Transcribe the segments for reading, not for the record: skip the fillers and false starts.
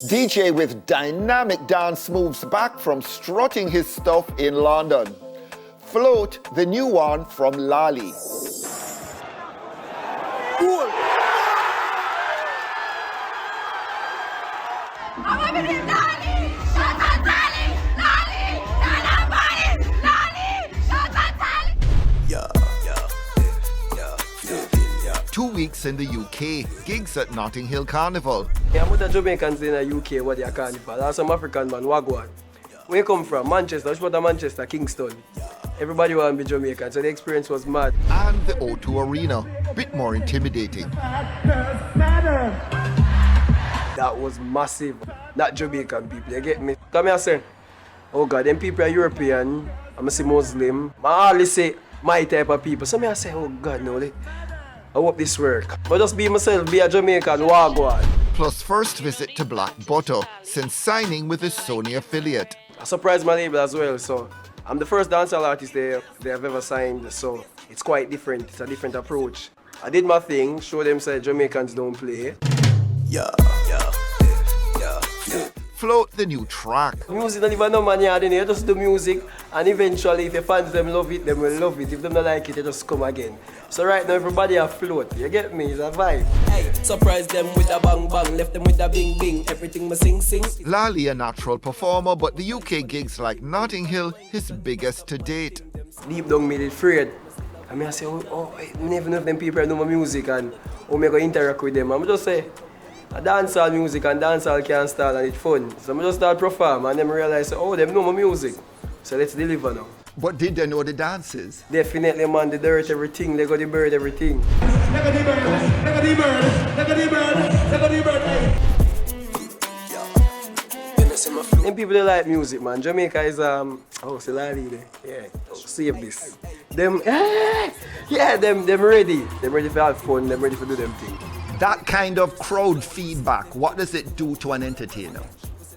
DJ with dynamic dance moves back from strutting his stuff in London. Float, the new one from Laa Lee. Yeah. 2 weeks in the UK, gigs at Notting Hill Carnival. Yeah, I'm with the Jamaicans in the UK where they are carnival. There's some African man, Wagwan. Where you come from? Manchester, which part of Manchester? Kingston. Everybody want to be Jamaican, so the experience was mad. And the O2 Arena, bit more intimidating. That was massive. Not Jamaican people, you get me? Come here, sir. Oh God, them people are European. I'm a Muslim. I always say my type of people. So I say, oh God, no. I hope this work. But just be myself, be a Jamaican, Wagwan. Plus first visit to Black Butter since signing with his Sony affiliate. I surprised my label as well, so I'm the first dancehall artist they have ever signed, so it's quite different. It's a different approach. I did my thing, show them say Jamaicans don't play. Yeah. Float, the new track. Music don't even know man, you just do music, and eventually if your fans them love it, them will love it. If them don't like it, they just come again. So right now everybody are float, you get me? It's a vibe. Hey, surprise them with a bang bang, left them with a bing bing, everything we sing. Laa Lee a natural performer, but the UK gigs like Notting Hill, his biggest to date. Deep down me did afraid. I mean I say, I never know if them people know my music and how me go interact with them. I'm just say, dancehall music and dancehall can't start and it's fun. So I just start perform and then I realize, oh, them know my music. So let's deliver now. But did they know the dances? Definitely, man, the dirt, everything, they got the bird, everything. Them people they like music, man. Jamaica is say Laa Lee there. Yeah, save this. Them them ready. Them ready for have fun, them ready for do them thing. That kind of crowd feedback, what does it do to an entertainer?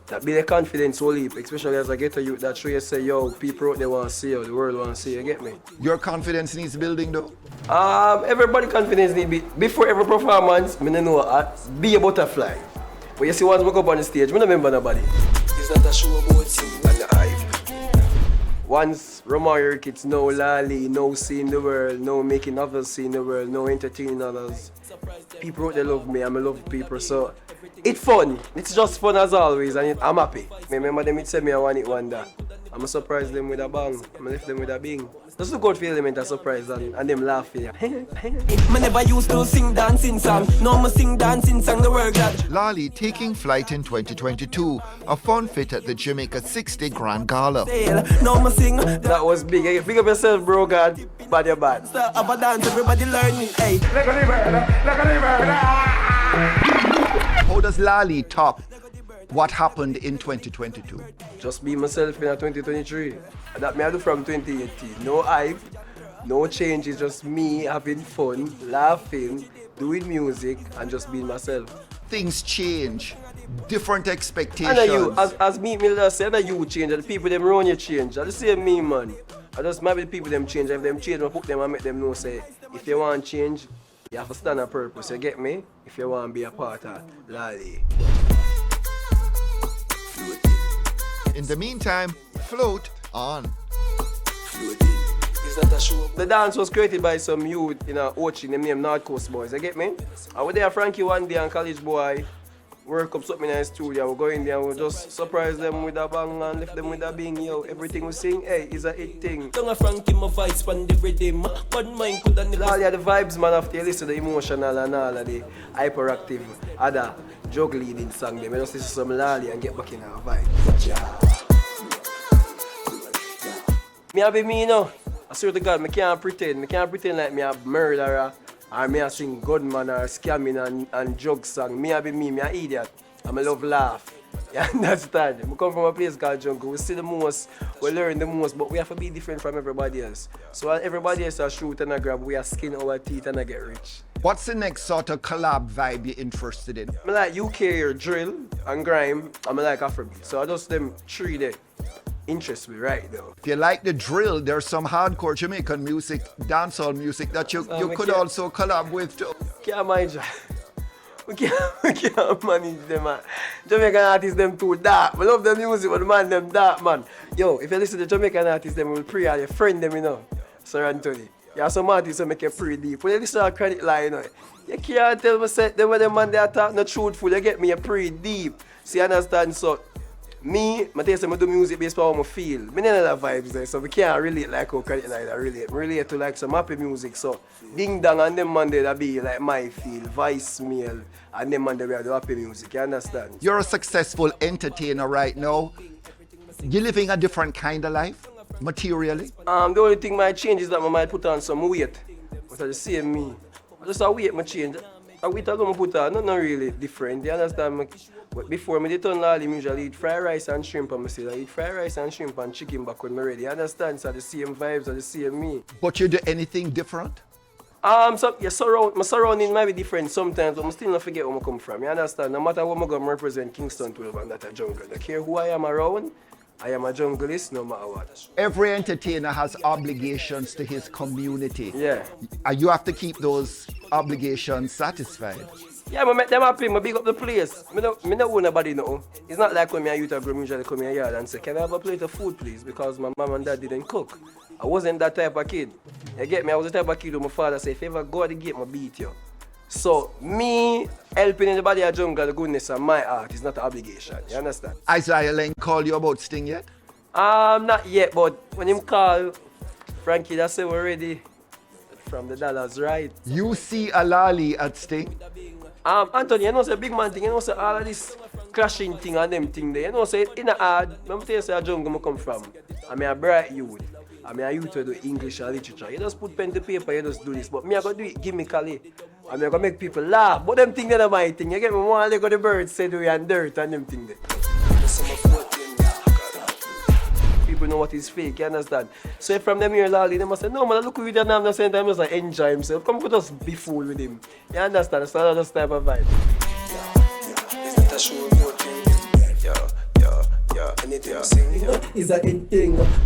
That be the confidence whole heap, especially as I get to you, that show you say, yo, people out there want to see you, the world want to see you, get me? Your confidence needs building though? Everybody confidence need be, before every performance, I know, be a butterfly. But you see once we go up on the stage, I don't remember nobody. It's not a show about you and the hype. Once Romario kids know Laa Lee, know seeing the world, know making others see the world, know entertaining others. People out there love me, I love people, so it's fun. It's just fun as always, and I'm happy. Remember them, it said me I want it one day. I'm gonna surprise them with a bang, I'm gonna lift them with a bing. Just look out for the element of surprise and them laughing. Me never used to sing dancing song, no me sing dancing song the world God. Laa Lee taking flight in 2022, a fun fit at the Jamaica 60 Grand Gala. No me sing. That was big. Big up yourself, bro, God. Bad your bad. So have a dance, everybody learning. Hey. How does Laa Lee top what happened in 2022? Just be myself in 2023. That me I do from 2018. No hype, no change. It's just me having fun, laughing, doing music, and just being myself. Things change, different expectations. And you, as me just say, and you change, and the people them around you change. I just say me, man. I just maybe the people them change. If them change, I put them and make them know say, if you want change, you have to stand a purpose. You get me? If you want to be a part of Laa Lee. In the meantime, float on. The dance was created by some youth in Ochi, them named North Coast Boys, you get me? I was there Frankie one day and college boy, work up something in the studio, we go in there and we just surprise them with a bang and lift them with a bing, yo. Everything we sing, hey, is a hit thing. Don't Frankie my voice from the rhythm, but mine could have all the vibes, man, after you listen to the emotional and all of the hyperactive, other jug leading song, they just listen to some Laa Lee and get back in our vibe. Me a be me, you know. I swear to God, I can't pretend like me a murderer or me a sing gunman or scamming and drug song. Me a be me a idiot. And I love laugh. You understand? I come from a place called Jungle. We see the most, we learn the most, but we have to be different from everybody else. So while everybody else are shoot and a grab, we are skin our teeth and I get rich. What's the next sort of collab vibe you're interested in? I like UK or drill and grime, and I like Afrobeat. So I just them three there. Interest me right now. If you like the drill, there's some hardcore Jamaican music, dancehall music that you could also collab with too. Can't mind you. we can't manage them, man. Jamaican artists, them too dark. I love the music, but the man, them dark, man. Yo, if you listen to Jamaican artists, them will pray all your friend them, you know. Sir Anthony. Yeah, some artists will make you pray deep. When you listen to a credit line, you know, you can't tell me say them when the man they talk not truthful, you get me a pray deep. See, you understand? So, I tell you, I do music based on how I feel. I don't have vibes there, so we can't relate like how credit line relate. Relate to like some happy music. So, Ding Dong and them man they that be like my feel, voicemail, and them man they do happy music. You understand? You're a successful entertainer right now. You're living a different kind of life, materially. The only thing might change is that I might put on some weight. But I just see me. Just a weight might change. A weight I'm going to put on, not really different. You understand? But before I turn Laa Lee, I usually eat fried rice and shrimp. And I say, I eat fried rice and shrimp and chicken back when I'm ready. You understand? So the same vibes, the same me. But you do anything different? My surrounding might be different sometimes, but I still not forget where I come from. You understand? No matter what I'm going to represent Kingston 12 and that a jungle. I don't care who I am around. I am a junglist no matter what. Every entertainer has obligations to his community. Yeah. And you have to keep those obligations satisfied. Yeah, I make them happy, I big up the place. I don't own nobody now. It's not like when me and youth are usually come in here and say, can I have a plate of food please? Because my mom and dad didn't cook. I wasn't that type of kid. You get me? I was the type of kid who my father said, if you ever go at the gate, I beat you. So, me helping anybody at jungle, the goodness of my heart is not an obligation. You understand? Isaiah Lane call you about Sting yet? Not yet, but when him call, Frankie, that's say we're ready from the dollars, right? You see a Laa Lee at Sting? Anthony, you know say big man thing, you know say all of this clashing thing and them thing there. You know say in a hard, let me tell you say a jungle I come from. I'm a bright youth. I'm a youth who do English and literature. You just put pen to paper, you just do this. But me I go do it gimmically. I'm gonna make people laugh. But them things that are my thing. You get me one leg of the birds said we and dirt and them thing there. People know what is fake, you understand? So if from them here Laa Lee, they must say, no man, look with him now, same time, just like enjoy himself. Come put us be fool with him. You understand? It's not this type of vibe. Is that a show about you? Yeah, anything you sing? Is that a thing?